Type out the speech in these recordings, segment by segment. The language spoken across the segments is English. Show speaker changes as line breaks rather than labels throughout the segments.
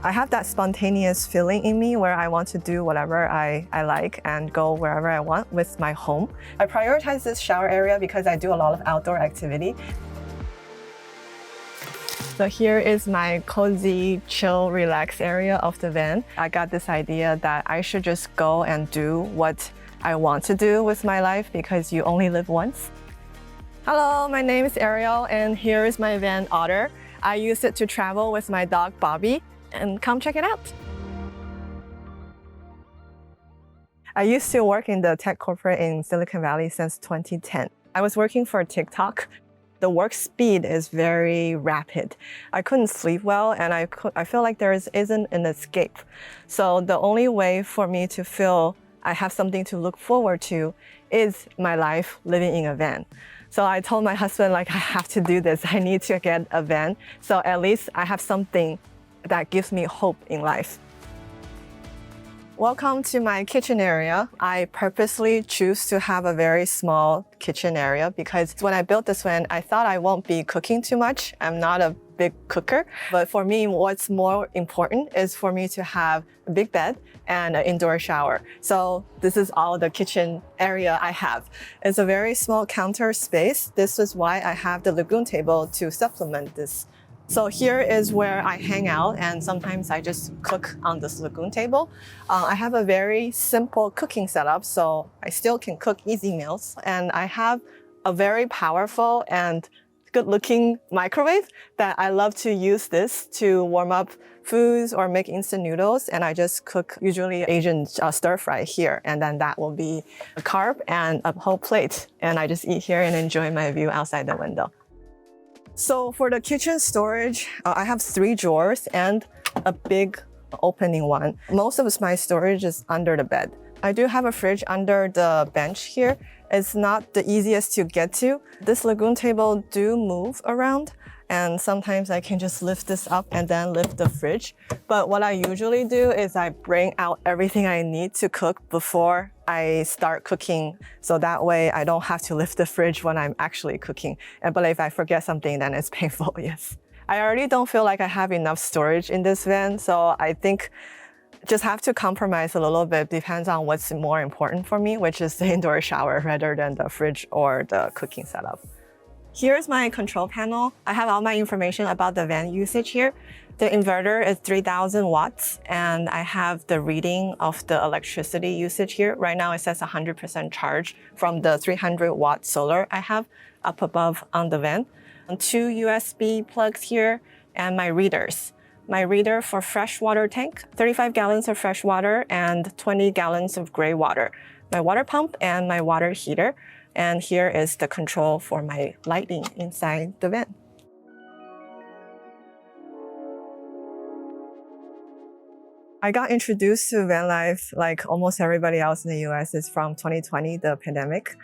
I have that spontaneous feeling in me where I want to do whatever I like and go wherever I want with my home. I prioritize this shower area because I do a lot of outdoor activity. So here is my cozy, chill, relax area of the van. I got this idea that I should just go and do what I want to do with my life because you only live once. Hello, my name is Ariel and here is my van Otter. I use it to travel with my dog Bobby, and come check it out. I used to work in the tech corporate in Silicon Valley since 2010. I was working for TikTok. The work speed is very rapid. I couldn't sleep well and I feel like there isn't an escape. So the only way for me to feel I have something to look forward to is my life living in a van. So I told my husband, like, I have to do this. I need to get a van. So at least I have something that gives me hope in life. Welcome to my kitchen area. I purposely choose to have a very small kitchen area because when I built this van, I thought I won't be cooking too much. I'm not a big cooker, but for me, what's more important is for me to have a big bed and an indoor shower. So this is all the kitchen area I have. It's a very small counter space. This is why I have the lagoon table to supplement this. So here is where I hang out and sometimes I just cook on this lagoon table. I have a very simple cooking setup, so I still can cook easy meals. And I have a very powerful and good-looking microwave that I love to use this to warm up foods or make instant noodles. And I just cook usually Asian stir fry here. And then that will be a carb and a whole plate. And I just eat here and enjoy my view outside the window. So for the kitchen storage, I have 3 drawers and a big opening one. Most of my storage is under the bed. I do have a fridge under the bench here. It's not the easiest to get to. This lagoon table do move around and sometimes I can just lift this up and then lift the fridge. But what I usually do is I bring out everything I need to cook before I start cooking. So that way I don't have to lift the fridge when I'm actually cooking. But if I forget something, then it's painful, yes. I already don't feel like I have enough storage in this van. So I think just have to compromise a little bit, depends on what's more important for me, which is the indoor shower rather than the fridge or the cooking setup. Here's my control panel. I have all my information about the van usage here. The inverter is 3000 watts and I have the reading of the electricity usage here. Right now it says 100% charge from the 300 watt solar I have up above on the van. 2 USB plugs here and my readers. My reader for freshwater tank, 35 gallons of fresh water and 20 gallons of gray water. My water pump and my water heater. And here is the control for my lighting inside the van. I got introduced to van life like almost everybody else in the US is from 2020, the pandemic.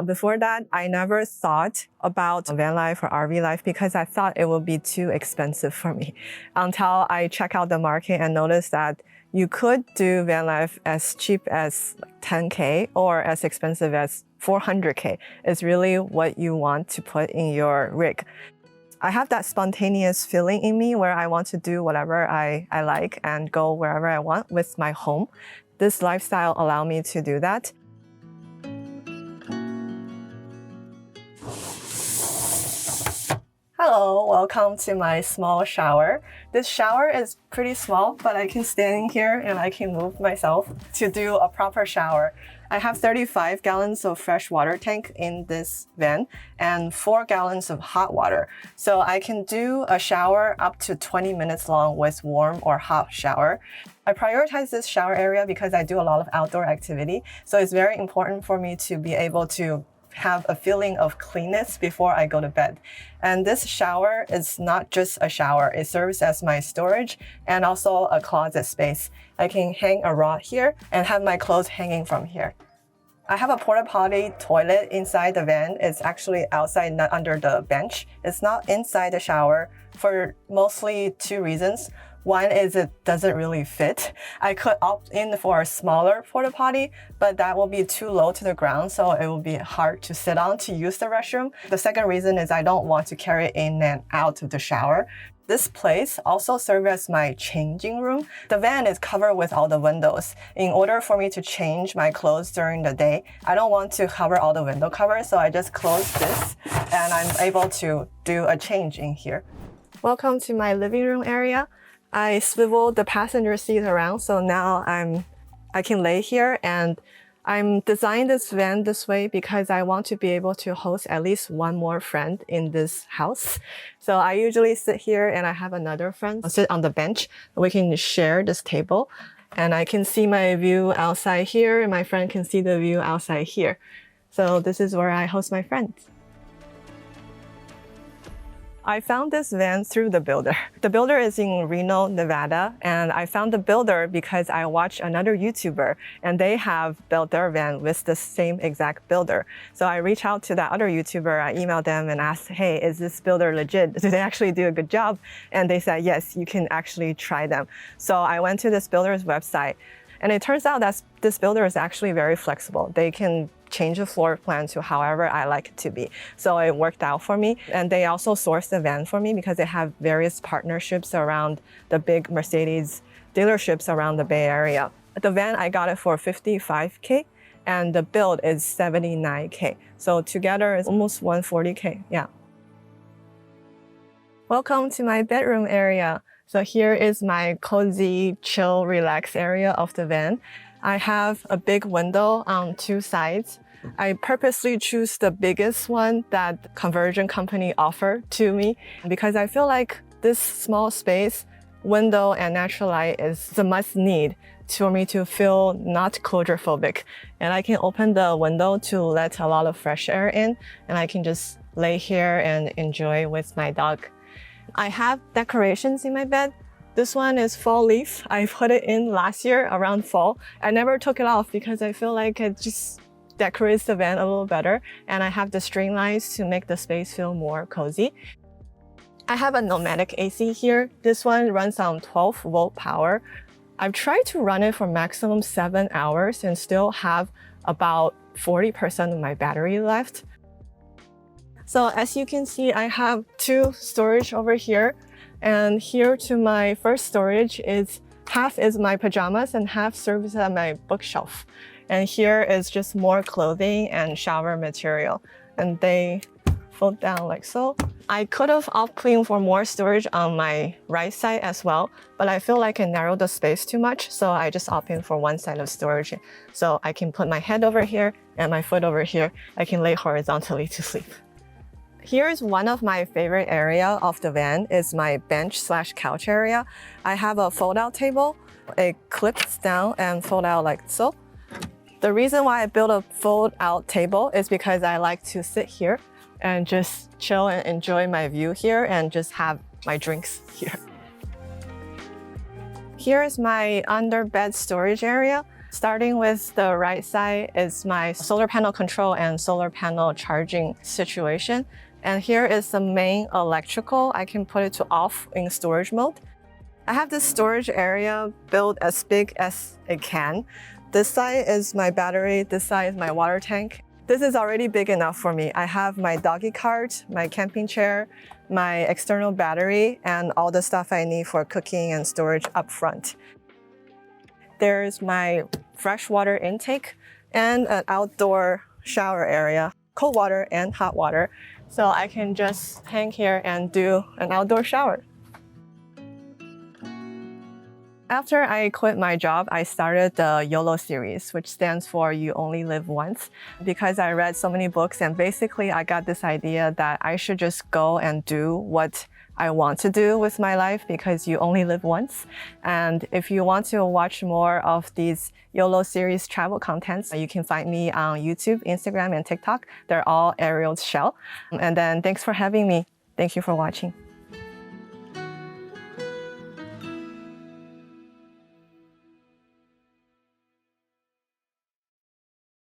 Before that, I never thought about van life or RV life because I thought it would be too expensive for me until I check out the market and notice that you could do van life as cheap as like 10K or as expensive as 400K. It's really what you want to put in your rig. I have that spontaneous feeling in me where I want to do whatever I like and go wherever I want with my home. This lifestyle allows me to do that. Hello, welcome to my small shower. This shower is pretty small, but I can stand in here and I can move myself to do a proper shower. I have 35 gallons of fresh water tank in this van and 4 gallons of hot water. So I can do a shower up to 20 minutes long with warm or hot shower. I prioritize this shower area because I do a lot of outdoor activity. So it's very important for me to be able to have a feeling of cleanness before I go to bed. And this shower is not just a shower. It serves as my storage and also a closet space. I can hang a rod here and have my clothes hanging from here. I have a porta potty toilet inside the van. It's actually outside, not under the bench. It's not inside the shower for mostly 2 reasons. One is it doesn't really fit. I could opt in for a smaller porta potty, but that will be too low to the ground, so it will be hard to sit on to use the restroom. The second reason is I don't want to carry it in and out of the shower. This place also serves as my changing room. The van is covered with all the windows. In order for me to change my clothes during the day, I don't want to cover all the window covers, so I just close this and I'm able to do a change in here. Welcome to my living room area. I swiveled the passenger seat around, so now I can lay here, and I'm designed this van this way because I want to be able to host at least one more friend in this house. So I usually sit here and I have another friend sit on the bench. We can share this table and I can see my view outside here and my friend can see the view outside here. So this is where I host my friends. I found this van through the builder. The builder is in Reno, Nevada, and I found the builder because I watched another YouTuber and they have built their van with the same exact builder. So I reached out to that other YouTuber, I emailed them and asked, hey, is this builder legit? Do they actually do a good job? And they said, yes, you can actually try them. So I went to this builder's website and it turns out that this builder is actually very flexible. They can change the floor plan to however I like it to be. So it worked out for me. And they also sourced the van for me because they have various partnerships around the big Mercedes dealerships around the Bay Area. The van, I got it for $55K and the build is $79K. So together it's almost $140K, yeah. Welcome to my bedroom area. So here is my cozy, chill, relax area of the van. I have a big window on two sides. I purposely choose the biggest one that conversion company offered to me because I feel like this small space, window and natural light is the must need for me to feel not claustrophobic. And I can open the window to let a lot of fresh air in and I can just lay here and enjoy with my dog. I have decorations in my bed. This one is fall leaf. I put it in last year around fall. I never took it off because I feel like it just decorates the van a little better. And I have the string lights to make the space feel more cozy. I have a nomadic AC here. This one runs on 12-volt power. I've tried to run it for maximum 7 hours and still have about 40% of my battery left. So as you can see, I have two storage over here. And here to my first storage is half is my pajamas and half serves as my bookshelf. And here is just more clothing and shower material. And they fold down like so. I could have opted for more storage on my right side as well, but I feel like I narrowed the space too much. So I just opted for one side of storage. So I can put my head over here and my foot over here. I can lay horizontally to sleep. Here's one of my favorite area of the van is my bench/couch area. I have a fold-out table. It clips down and fold out like so. The reason why I built a fold-out table is because I like to sit here and just chill and enjoy my view here and just have my drinks here. Here is my under bed storage area. Starting with the right side is my solar panel control and solar panel charging situation. And here is the main electrical. I can put it to off in storage mode. I have this storage area built as big as it can. This side is my battery, this side is my water tank. This is already big enough for me. I have my doggy cart, my camping chair, my external battery, and all the stuff I need for cooking and storage up front. There's my freshwater intake and an outdoor shower area, cold water and hot water. So I can just hang here and do an outdoor shower. After I quit my job, I started the YOLO series, which stands for You Only Live Once, because I read so many books and basically I got this idea that I should just go and do what I want to do with my life because you only live once. And if you want to watch more of these YOLO series travel contents, you can find me on YouTube, Instagram, and TikTok. They're all Ariel's Shell. And then thanks for having me. Thank you for watching.